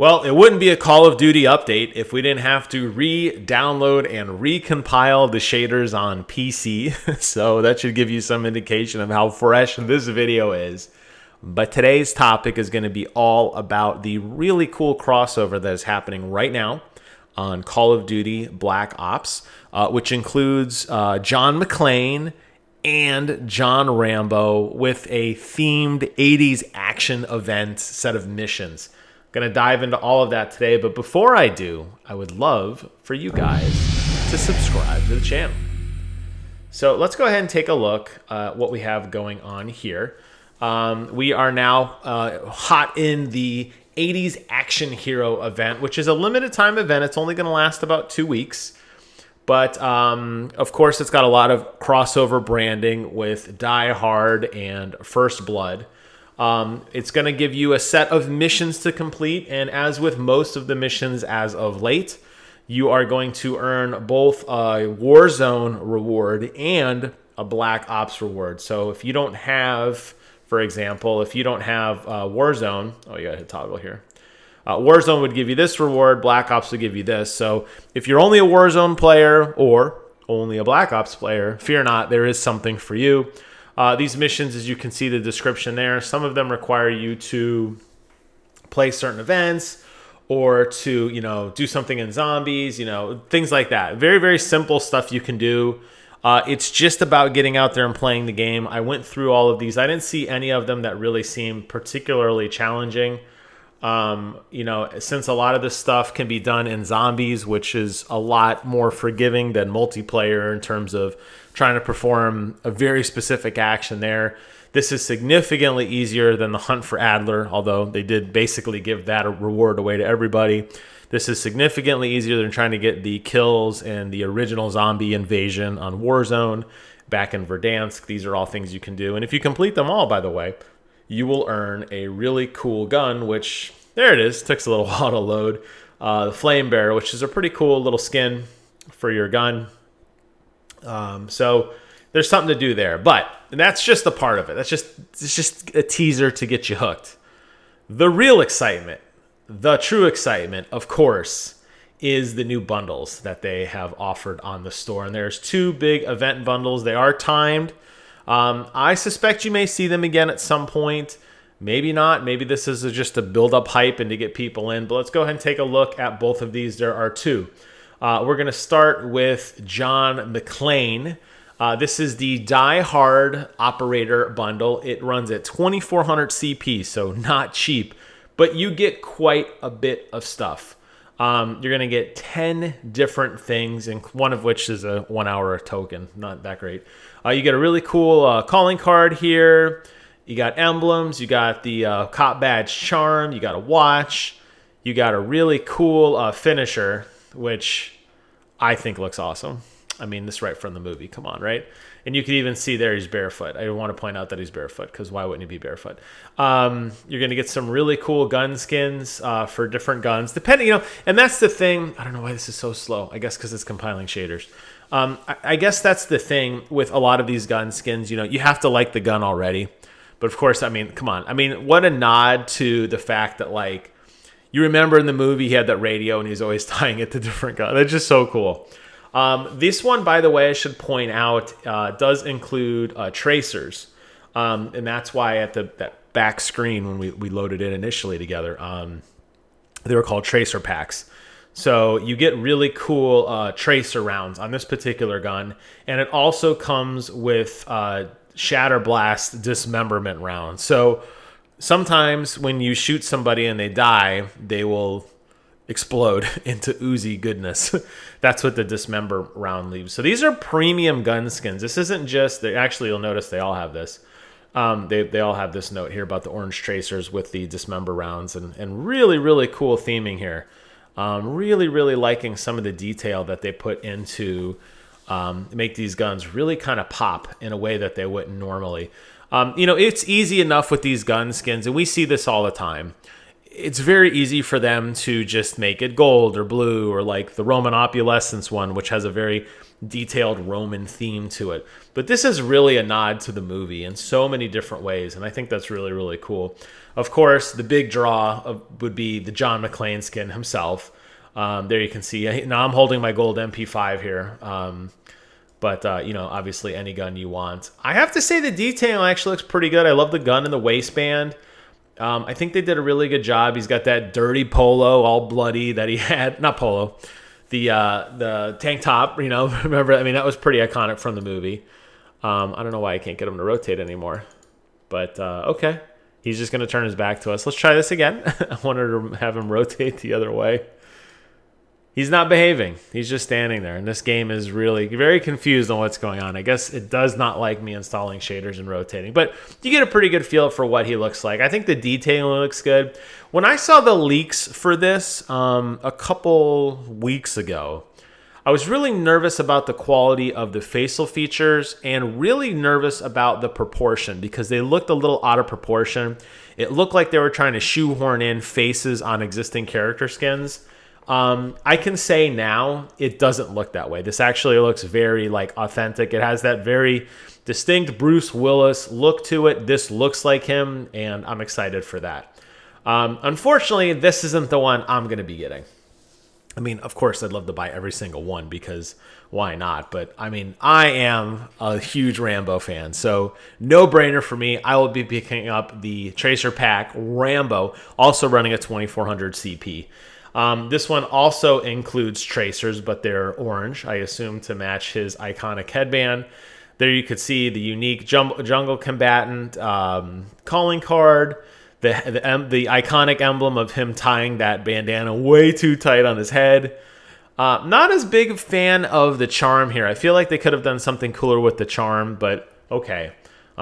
Well, it wouldn't be a Call of Duty update if we didn't have to re-download and recompile the shaders on PC. So that should give you some indication of how fresh this video is. But today's topic is going to be all about the really cool crossover that is happening right now on Call of Duty Black Ops, which includes John McClane and John Rambo with a themed 80s action event set of missions. Going to dive into all of that today, but before I do, I would love for you guys to subscribe to the channel. So let's go ahead and take a look at what we have going on here. We are now hot in the 80s Action Hero event, which is a limited time event. It's only going to last about 2 weeks. But, of course, it's got a lot of crossover branding with Die Hard and First Blood. It's going to give you a set of missions to complete, and as with most of the missions as of late, you are going to earn both a Warzone reward and a Black Ops reward. So if you don't have, for example, if you don't have Warzone, oh, you got to hit toggle here. Warzone would give you this reward, Black Ops would give you this. So if you're only a Warzone player or only a Black Ops player, fear not, there is something for you. These missions, as you can see the description there, some of them require you to play certain events or to, do something in zombies, things like that. Very, very simple stuff you can do. It's just about getting out there and playing the game. I went through all of these. I didn't see any of them that really seemed particularly challenging. Since a lot of this stuff can be done in zombies, which is a lot more forgiving than multiplayer in terms of trying to perform a very specific action there. This is significantly easier than the Hunt for Adler, although they did basically give that a reward away to everybody. This is significantly easier than trying to get the kills in the original zombie invasion on Warzone back in Verdansk. These are all things you can do. And if you complete them all, by the way, you will earn a really cool gun, which, there it is, takes a little while to load. The Flame Bearer, which is a pretty cool little skin for your gun. So there's something to do there, but that's just a part of it. It's just a teaser to get you hooked. The real excitement, the true excitement, of course, is the new bundles that they have offered on the store. And there's 2 big event bundles. They are timed. I suspect you may see them again at some point. Maybe not. Maybe this is just to build up hype and to get people in. But let's go ahead and take a look at both of these. There are 2. We're going to start with John McClane. This is the Die Hard Operator Bundle. It runs at 2400 CP, so not cheap. But you get quite a bit of stuff. You're going to get 10 different things, and one of which is a 1-hour token. Not that great. You get a really cool calling card here. You got emblems. You got the Cop Badge Charm. You got a watch. You got a really cool finisher, which I think looks awesome. I mean, this is right from the movie. Come on, right? And you can even see there he's barefoot. I want to point out that he's barefoot because why wouldn't he be barefoot? You're going to get some really cool gun skins for different guns, depending, and that's the thing. I don't know why this is so slow. I guess because it's compiling shaders. I guess that's the thing with a lot of these gun skins. You have to like the gun already. But of course, I mean, come on. I mean, what a nod to the fact that, like, you remember in the movie he had that radio and he's always tying it to different guns. That's just so cool. This one, by the way, I should point out, does include tracers. And that's why at that back screen when we loaded it initially together, they were called tracer packs. So you get really cool tracer rounds on this particular gun. And it also comes with Shatter Blast dismemberment rounds. So sometimes when you shoot somebody and they die, they will explode into oozy goodness. That's what the dismember round leaves. So these are premium gun skins. This isn't just, actually you'll notice they all have this. They all have this note here about the orange tracers with the dismember rounds and really, really cool theming here. Really, really liking some of the detail that they put into make these guns really kind of pop in a way that they wouldn't normally. It's easy enough with these gun skins, and we see this all the time. it's very easy for them to just make it gold or blue, or like the Roman Opulescence one, which has a very detailed Roman theme to it. But this is really a nod to the movie in so many different ways, and I think that's really, really cool. Of course, the big draw would be the John McClane skin himself. There you can see. Now I'm holding my gold MP5 here. But, obviously any gun you want. I have to say the detail actually looks pretty good. I love the gun and the waistband. I think they did a really good job. He's got that dirty polo, all bloody, that he had. Not polo. The tank top, remember? I mean, that was pretty iconic from the movie. I don't know why I can't get him to rotate anymore. But, okay. He's just going to turn his back to us. Let's try this again. I wanted to have him rotate the other way. He's not behaving. He's just standing there. And this game is really very confused on what's going on. I guess it does not like me installing shaders and rotating. But you get a pretty good feel for what he looks like. I think the detailing looks good. When I saw the leaks for this a couple weeks ago, I was really nervous about the quality of the facial features and really nervous about the proportion because they looked a little out of proportion. It looked like they were trying to shoehorn in faces on existing character skins. I can say now it doesn't look that way. This actually looks very authentic. It has that very distinct Bruce Willis look to it. This looks like him, and I'm excited for that. Unfortunately, this isn't the one I'm going to be getting. I mean, of course, I'd love to buy every single one because why not? But I mean, I am a huge Rambo fan, so no brainer for me. I will be picking up the Tracer Pack Rambo, also running a 2400 CP. This one also includes tracers, but they're orange, I assume, to match his iconic headband. There you could see the unique jungle combatant calling card, the iconic emblem of him tying that bandana way too tight on his head. Not as big a fan of the charm here. I feel like they could have done something cooler with the charm, but okay.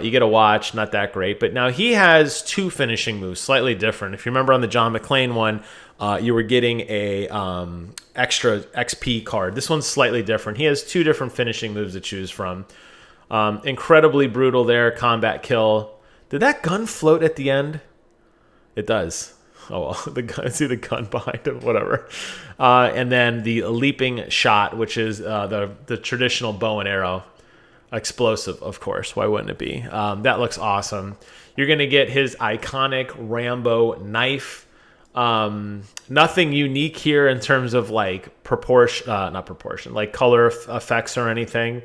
You get a watch, not that great. But now he has two finishing moves, slightly different. If you remember on the John McClane one, you were getting a extra XP card. This one's slightly different. He has two different finishing moves to choose from. Incredibly brutal there, combat kill. Did that gun float at the end? It does. Oh, well, the gun, see the gun behind it, whatever. And then the leaping shot, which is the traditional bow and arrow. Explosive, of course. Why wouldn't it be? That looks awesome. You're going to get his iconic Rambo knife. Nothing unique here in terms of color effects or anything.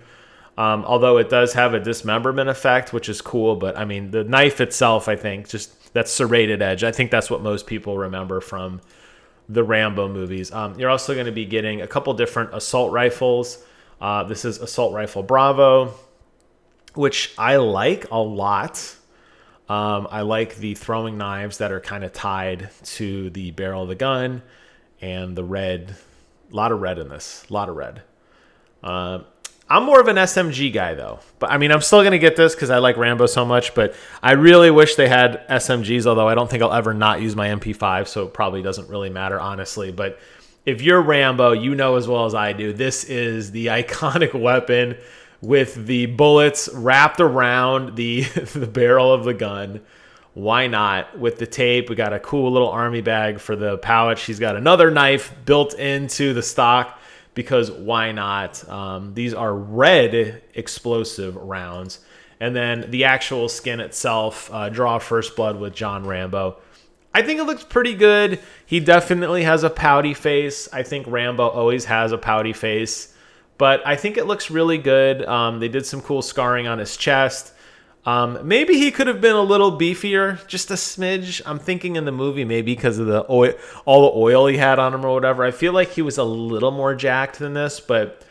Although it does have a dismemberment effect, which is cool. But I mean, the knife itself, I think, just that serrated edge. I think that's what most people remember from the Rambo movies. You're also going to be getting a couple different assault rifles. This is Assault Rifle Bravo, which I like a lot. I like the throwing knives that are kind of tied to the barrel of the gun, and the red. A lot of red in this. A lot of red. I'm more of an SMG guy, though. But I mean, I'm still going to get this because I like Rambo so much, but I really wish they had SMGs, although I don't think I'll ever not use my MP5, so it probably doesn't really matter, honestly. But if you're Rambo, you know as well as I do, this is the iconic weapon with the bullets wrapped around the barrel of the gun. Why not? With the tape, we got a cool little army bag for the pouch. He's got another knife built into the stock because why not? These are red explosive rounds. And then the actual skin itself, draw first blood with John Rambo. I think it looks pretty good. He definitely has a pouty face. I think Rambo always has a pouty face. But I think it looks really good. They did some cool scarring on his chest. Maybe he could have been a little beefier, just a smidge. I'm thinking in the movie maybe because of the oil, all the oil he had on him or whatever. I feel like he was a little more jacked than this, but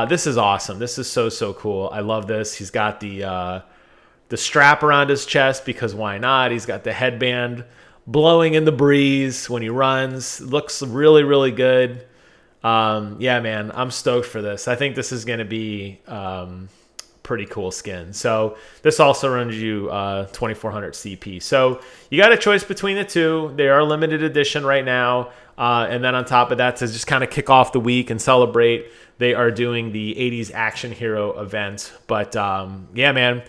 this is awesome. This is so cool. I love this. He's got the strap around his chest because why not? He's got the headband blowing in the breeze when he runs. Looks really, really good. Yeah, man, I'm stoked for this. I think this is going to be pretty cool skin. So this also runs you 2400 CP. So you got a choice between the two. They are limited edition right now. And then on top of that, to just kind of kick off the week and celebrate, they are doing the 80s action hero event. But yeah, man,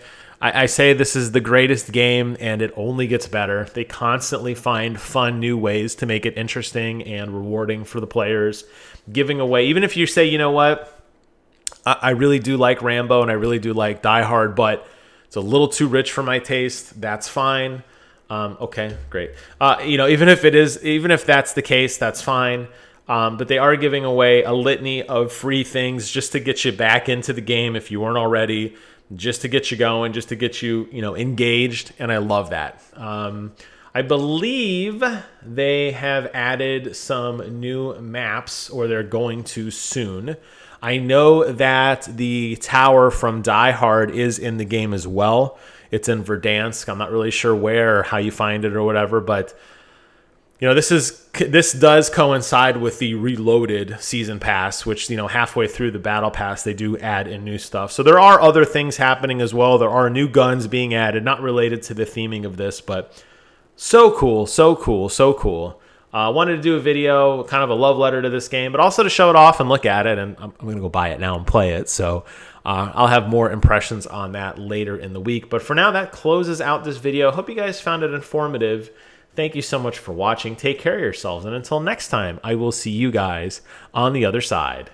I say this is the greatest game, and it only gets better. They constantly find fun new ways to make it interesting and rewarding for the players, giving away. Even if you say, you know what, I really do like Rambo and I really do like Die Hard, but it's a little too rich for my taste. That's fine. Okay, great. Even if that's the case, that's fine. But they are giving away a litany of free things just to get you back into the game if you weren't already, just to get you going, just to get you, engaged. And I love that. I believe they have added some new maps, or they're going to soon. I know that the tower from Die Hard is in the game as well. It's in Verdansk. I'm not really sure where or how you find it or whatever, but this does coincide with the Reloaded season pass, which halfway through the battle pass they do add in new stuff. So there are other things happening as well. There are new guns being added, not related to the theming of this, but so cool, so cool, so cool. I wanted to do a video, kind of a love letter to this game, but also to show it off and look at it. And I'm going to go buy it now and play it. So I'll have more impressions on that later in the week. But for now, that closes out this video. Hope you guys found it informative. Thank you so much for watching. Take care of yourselves. And until next time, I will see you guys on the other side.